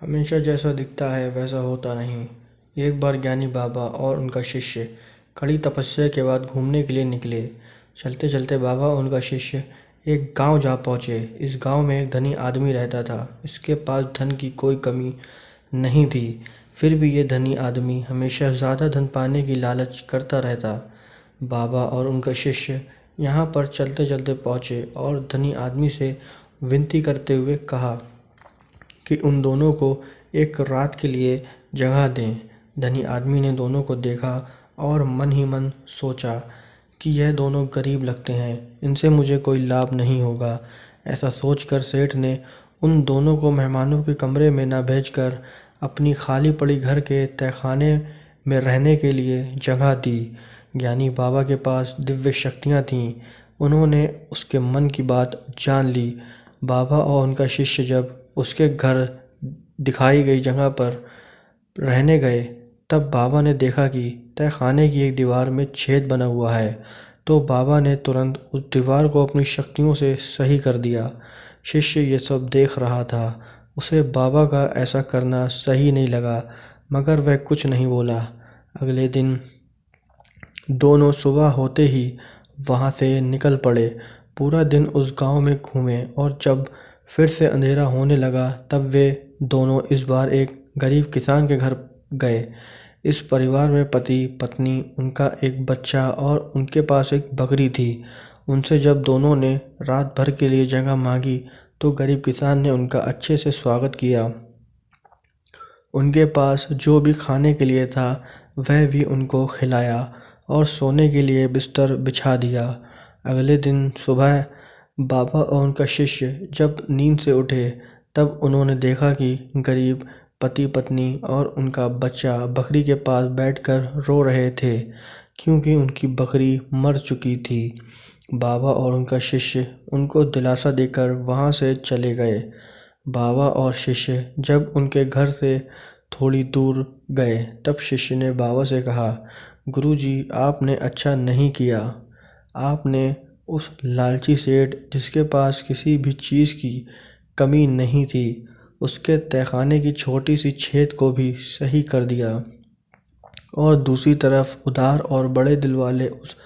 हमेशा जैसा दिखता है वैसा होता नहीं। एक बार ज्ञानी बाबा और उनका शिष्य कड़ी तपस्या के बाद घूमने के लिए निकले। चलते चलते बाबा और उनका शिष्य एक गांव जा पहुँचे। इस गांव में एक धनी आदमी रहता था। इसके पास धन की कोई कमी नहीं थी। फिर भी ये धनी आदमी हमेशा ज़्यादा धन पाने की लालच करता रहता। बाबा और उनका शिष्य यहाँ पर चलते चलते पहुँचे और धनी आदमी से विनती करते हुए कहा कि उन दोनों को एक रात के लिए जगह दें। धनी आदमी ने दोनों को देखा और मन ही मन सोचा कि यह दोनों गरीब लगते हैं, इनसे मुझे कोई लाभ नहीं होगा। ऐसा सोचकर सेठ ने उन दोनों को मेहमानों के कमरे में न भेजकर अपनी खाली पड़ी घर के तहखाने में रहने के लिए जगह दी। ज्ञानी बाबा के पास दिव्य शक्तियाँ थीं। उन्होंने उसके मन की बात जान ली। बाबा और उनका शिष्य जब उसके घर दिखाई गई जगह पर रहने गए, तब बाबा ने देखा कि तहखाने की एक दीवार में छेद बना हुआ है। तो बाबा ने तुरंत उस दीवार को अपनी शक्तियों से सही कर दिया। शिष्य ये सब देख रहा था। उसे बाबा का ऐसा करना सही नहीं लगा, मगर वह कुछ नहीं बोला। अगले दिन दोनों सुबह होते ही वहाँ से निकल पड़े। पूरा दिन उस गांव में घूमे और जब फिर से अंधेरा होने लगा, तब वे दोनों इस बार एक गरीब किसान के घर गए। इस परिवार में पति, पत्नी, उनका एक बच्चा और उनके पास एक बकरी थी। उनसे जब दोनों ने रात भर के लिए जगह मांगी, तो गरीब किसान ने उनका अच्छे से स्वागत किया। उनके पास जो भी खाने के लिए था वह भी उनको खिलाया और सोने के लिए बिस्तर बिछा दिया। अगले दिन सुबह बाबा और उनका शिष्य जब नींद से उठे, तब उन्होंने देखा कि गरीब पति, पत्नी और उनका बच्चा बकरी के पास बैठकर रो रहे थे, क्योंकि उनकी बकरी मर चुकी थी। बाबा और उनका शिष्य उनको दिलासा देकर वहाँ से चले गए। बाबा और शिष्य जब उनके घर से थोड़ी दूर गए, तब शिष्य ने बाबा से कहा, गुरुजी, आपने अच्छा नहीं किया। आपने उस लालची सेठ, जिसके पास किसी भी चीज़ की कमी नहीं थी, उसके तहखाने की छोटी सी छेद को भी सही कर दिया। और दूसरी तरफ उदार और बड़े दिल वाले उस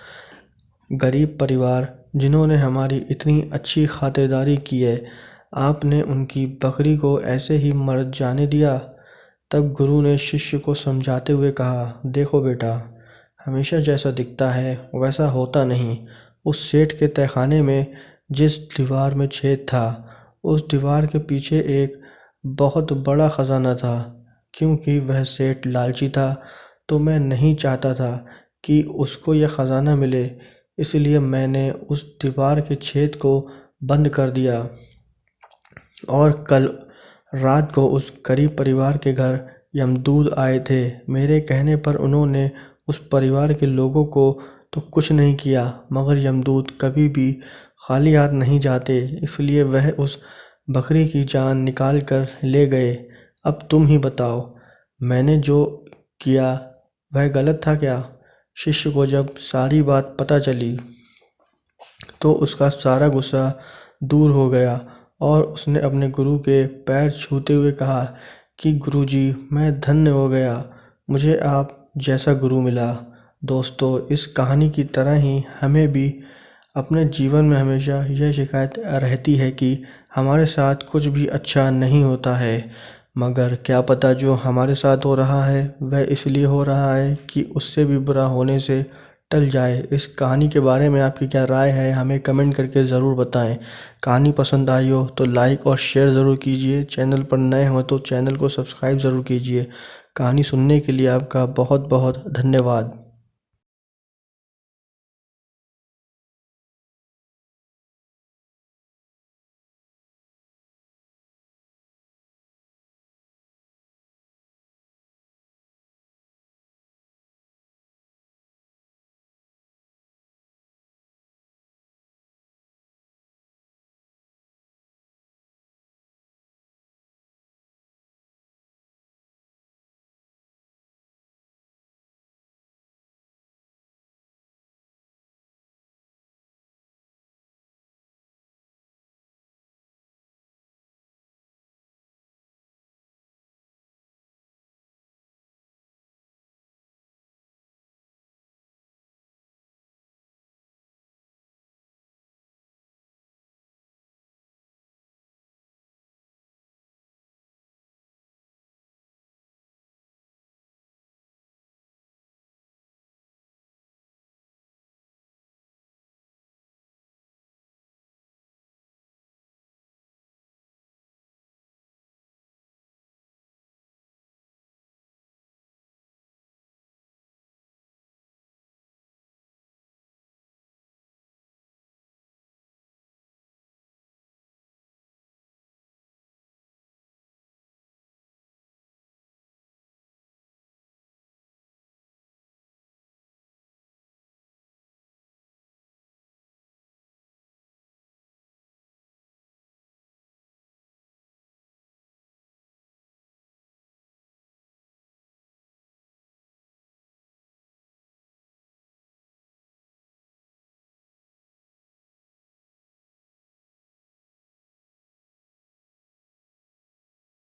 गरीब परिवार, जिन्होंने हमारी इतनी अच्छी खातिरदारी की है, आपने उनकी बकरी को ऐसे ही मर जाने दिया। तब गुरु ने शिष्य को समझाते हुए कहा, देखो बेटा, हमेशा जैसा दिखता है वैसा होता नहीं। उस सेठ के तहखाने में जिस दीवार में छेद था, उस दीवार के पीछे एक बहुत बड़ा ख़जाना था। क्योंकि वह सेठ लालची था, तो मैं नहीं चाहता था कि उसको यह ख़जाना मिले, इसलिए मैंने उस दीवार के छेद को बंद कर दिया। और कल रात को उस गरीब परिवार के घर यमदूत आए थे। मेरे कहने पर उन्होंने उस परिवार के लोगों को तो कुछ नहीं किया, मगर यमदूत कभी भी खाली हाथ नहीं जाते, इसलिए वह उस बकरी की जान निकाल कर ले गए। अब तुम ही बताओ, मैंने जो किया वह गलत था क्या? शिष्य को जब सारी बात पता चली, तो उसका सारा गुस्सा दूर हो गया और उसने अपने गुरु के पैर छूते हुए कहा कि गुरुजी, मैं धन्य हो गया, मुझे आप जैसा गुरु मिला। दोस्तों, इस कहानी की तरह ही हमें भी अपने जीवन में हमेशा यह शिकायत रहती है कि हमारे साथ कुछ भी अच्छा नहीं होता है, मगर क्या पता जो हमारे साथ हो रहा है वह इसलिए हो रहा है कि उससे भी बुरा होने से टल जाए। इस कहानी के बारे में आपकी क्या राय है, हमें कमेंट करके ज़रूर बताएं। कहानी पसंद आई हो तो लाइक और शेयर ज़रूर कीजिए। चैनल पर नए हो तो चैनल को सब्सक्राइब ज़रूर कीजिए। कहानी सुनने के लिए आपका बहुत बहुत धन्यवाद।